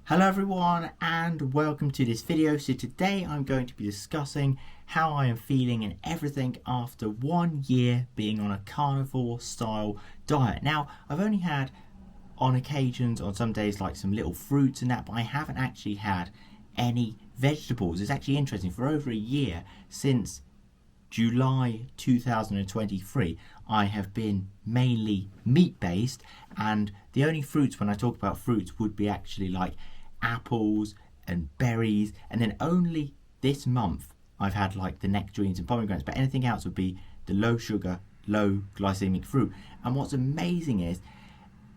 Hello everyone and welcome to this video. So today I'm going to be discussing how I am feeling and everything after 1 year being on a carnivore style diet. Now I've only had on occasions on some days like some little fruits and that, but I haven't actually had any vegetables. It's actually interesting, for over a year, since July 2023, I have been mainly meat based, and the only fruits, when I talk about fruits, would be actually like apples and berries, and then only this month I've had like the nectarines and pomegranates, but anything else would be the low sugar, low glycemic fruit. And what's amazing is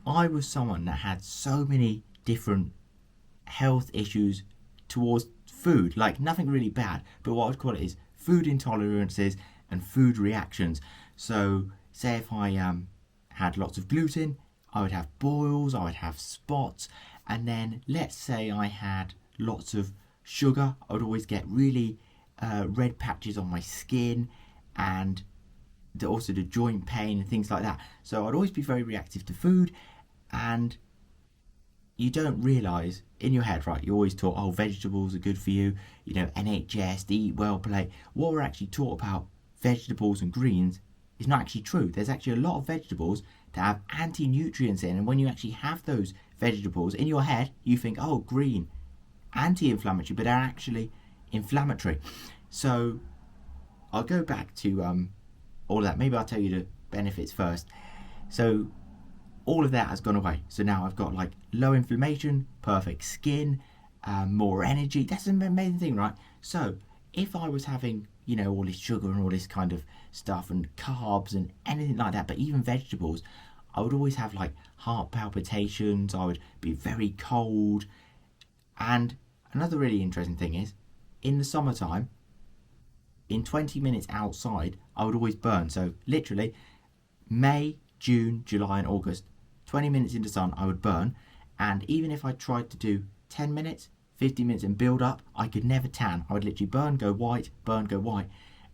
I was someone that had so many different health issues towards food, like nothing really bad, but what I would call it is food intolerances and food reactions. So say if I had lots of gluten, I would have boils, I would have spots, and then let's say I had lots of sugar, I would always get really red patches on my skin, and also the joint pain and things like that. So I'd always be very reactive to food, and you don't realise in your head, right, you're always taught, oh, vegetables are good for you, you know, NHS, the Eat Well plate. What we're actually taught about vegetables and greens is not actually true. There's actually a lot of vegetables that have anti-nutrients in, and when you actually have those vegetables in your head, you think, oh, green, anti-inflammatory, but they're actually inflammatory. So I'll go back to all of that. Maybe I'll tell you the benefits first. So all of that has gone away. So now I've got like low inflammation, perfect skin, more energy. That's an amazing thing, right? So if I was having, you know, all this sugar and all this kind of stuff and carbs and anything like that, but even vegetables, I would always have like heart palpitations, I would be very cold. And another really interesting thing is, in the summertime, in 20 minutes outside, I would always burn. So literally May, June, July and August, 20 minutes in the sun, I would burn. And even if I tried to do 10 minutes, 50 minutes and build up, I could never tan. I would literally burn, go white, burn, go white.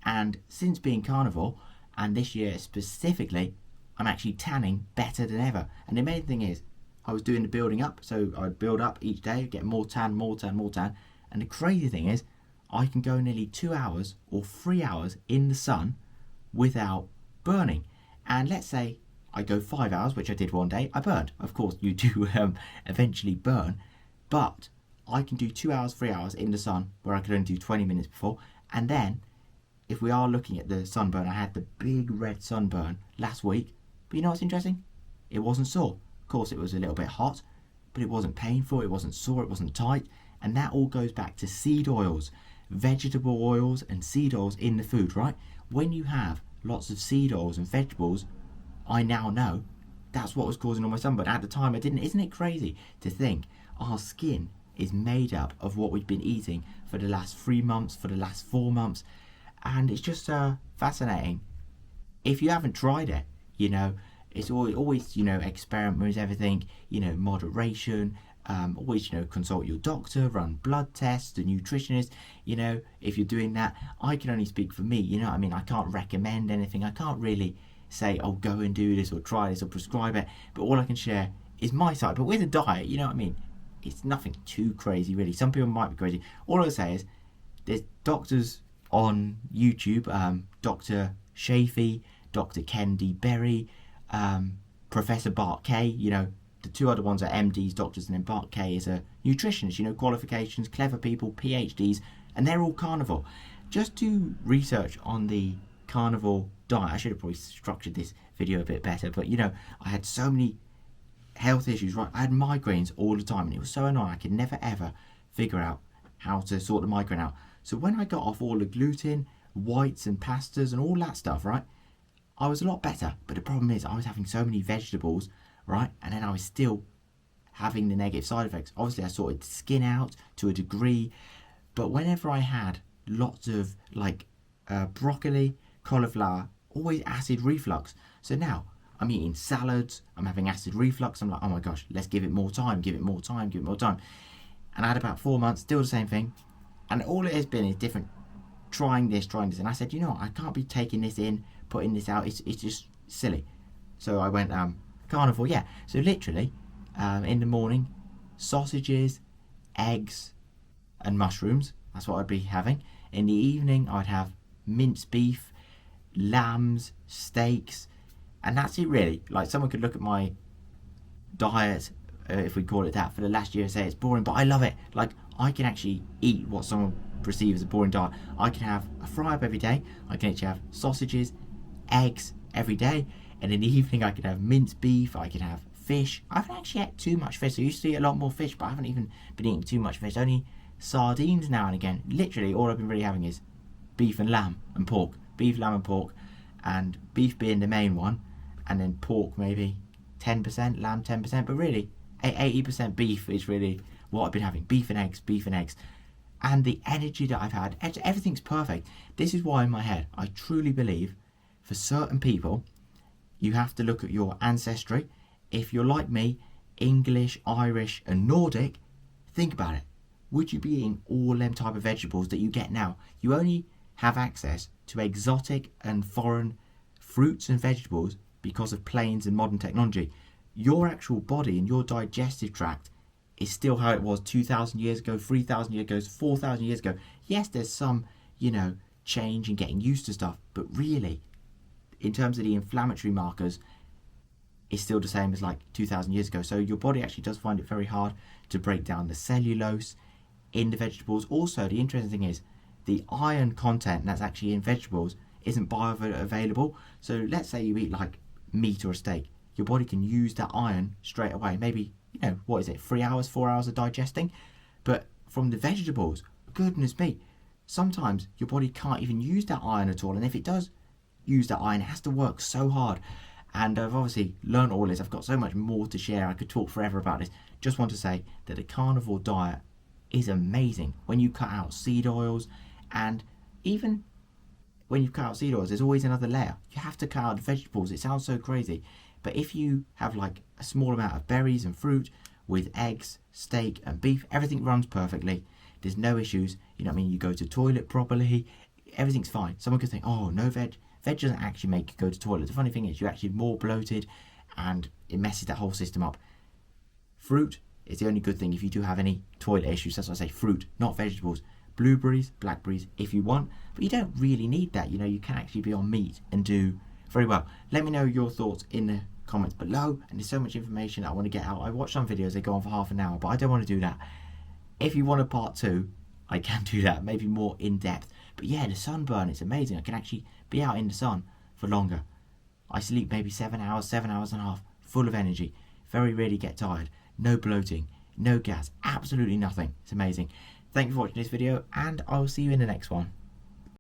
And since being carnivore, and this year specifically, I'm actually tanning better than ever. And the amazing thing is, I was doing the building up, so I'd build up each day, get more tan, more tan, more tan. And the crazy thing is, I can go nearly 2 hours or 3 hours in the sun without burning. And let's say I go 5 hours, which I did one day, I burned. Of course, you do eventually burn, but I can do 2 hours, 3 hours in the sun, where I could only do 20 minutes before. And then, if we are looking at the sunburn, I had the big red sunburn last week. But you know what's interesting? It wasn't sore. Of course, it was a little bit hot, but it wasn't painful, it wasn't sore, it wasn't tight. And that all goes back to seed oils, vegetable oils and seed oils in the food, right? When you have lots of seed oils and vegetables, I now know that's what was causing all my sunburn. At the time, I didn't. Isn't it crazy to think our skin is made up of what we've been eating for the last 3 months, for the last 4 months? And it's just fascinating. If you haven't tried it, you know, it's always, you know, experiment with everything, you know, moderation. Always, you know, consult your doctor, run blood tests, the nutritionist, you know, if you're doing that. I can only speak for me, you know what I mean? I can't recommend anything. I can't really say, oh, go and do this or try this or prescribe it. But all I can share is my side. But with a diet, you know what I mean? It's nothing too crazy, really. Some people might be crazy. All I'll say is there's doctors on YouTube, Dr. Shafee, Dr. Kendi Berry, Professor Bart K, you know, the two other ones are MDs, doctors, and then Bart K is a nutritionist, you know, qualifications, clever people, PhDs, and they're all carnivore. Just do research on the carnivore diet. I should have probably structured this video a bit better, but you know, I had so many health issues, right? I had migraines all the time, and it was so annoying. I could never ever figure out how to sort the migraine out. So when I got off all the gluten, whites and pastas and all that stuff, right, I was a lot better. But the problem is I was having so many vegetables, right, and then I was still having the negative side effects. Obviously I sorted the skin out to a degree, but whenever I had lots of like broccoli, cauliflower, always acid reflux. So now I'm eating salads, I'm having acid reflux. I'm like, oh my gosh, let's give it more time, give it more time, give it more time. And I had about 4 months, still the same thing. And all it has been is different, trying this. And I said, you know what, I can't be taking this in, putting this out. It's just silly. So I went carnivore, yeah. So literally, in the morning, sausages, eggs and mushrooms. That's what I'd be having. In the evening, I'd have minced beef, lambs, steaks, and that's it really. Like, someone could look at my diet, if we call it that, for the last year and say it's boring, but I love it. Like, I can actually eat what someone perceives as a boring diet. I can have a fry up every day. I can actually have sausages, eggs every day, and in the evening I can have minced beef. I can have fish. I haven't actually had too much fish. I used to eat a lot more fish, but I haven't even been eating too much fish. Only sardines now and again. Literally all I've been really having is beef and lamb and pork. Beef, lamb and pork, and beef being the main one, and then pork maybe 10%, lamb 10%, but really 80% beef is really what I've been having. Beef and eggs, beef and eggs. And the energy that I've had, everything's perfect. This is why in my head, I truly believe for certain people, you have to look at your ancestry. If you're like me, English, Irish and Nordic, think about it. Would you be eating all them type of vegetables that you get now? You only have access to exotic and foreign fruits and vegetables because of planes and modern technology. Your actual body and your digestive tract is still how it was 2,000 years ago, 3,000 years ago, 4,000 years ago. Yes, there's some, change in getting used to stuff, but really, in terms of the inflammatory markers, it's still the same as like 2,000 years ago. So your body actually does find it very hard to break down the cellulose in the vegetables. Also, the interesting thing is the iron content that's actually in vegetables isn't bioavailable. So let's say you eat like meat or a steak, your body can use that iron straight away. Maybe, 3 hours, 4 hours of digesting. But from the vegetables, goodness me, sometimes your body can't even use that iron at all. And if it does use that iron, it has to work so hard. And I've obviously learned all this. I've got so much more to share. I could talk forever about this. Just want to say that the carnivore diet is amazing. When you cut out seed oils, and even when you cut out seed oils, there's always another layer. You have to cut out the vegetables. It sounds so crazy. But if you have like a small amount of berries and fruit with eggs, steak and beef, everything runs perfectly. There's no issues. You go to toilet properly. Everything's fine. Someone could think, oh, no veg. Veg doesn't actually make you go to toilet. The funny thing is you're actually more bloated and it messes that whole system up. Fruit is the only good thing if you do have any toilet issues. That's why I say fruit, not vegetables. Blueberries, blackberries if you want, but you don't really need that. You can actually be on meat and do very well. Let me know your thoughts in the comments below, and there's so much information I want to get out. I watch some videos, they go on for half an hour, but I don't want to do that. If you want a part 2, I can do that, maybe more in depth. But yeah, the sunburn, it's amazing. I can actually be out in the sun for longer. I sleep maybe 7 hours and a half, full of energy, very rarely get tired, no bloating, no gas, absolutely nothing. It's amazing. Thank you for watching this video, and I will see you in the next one.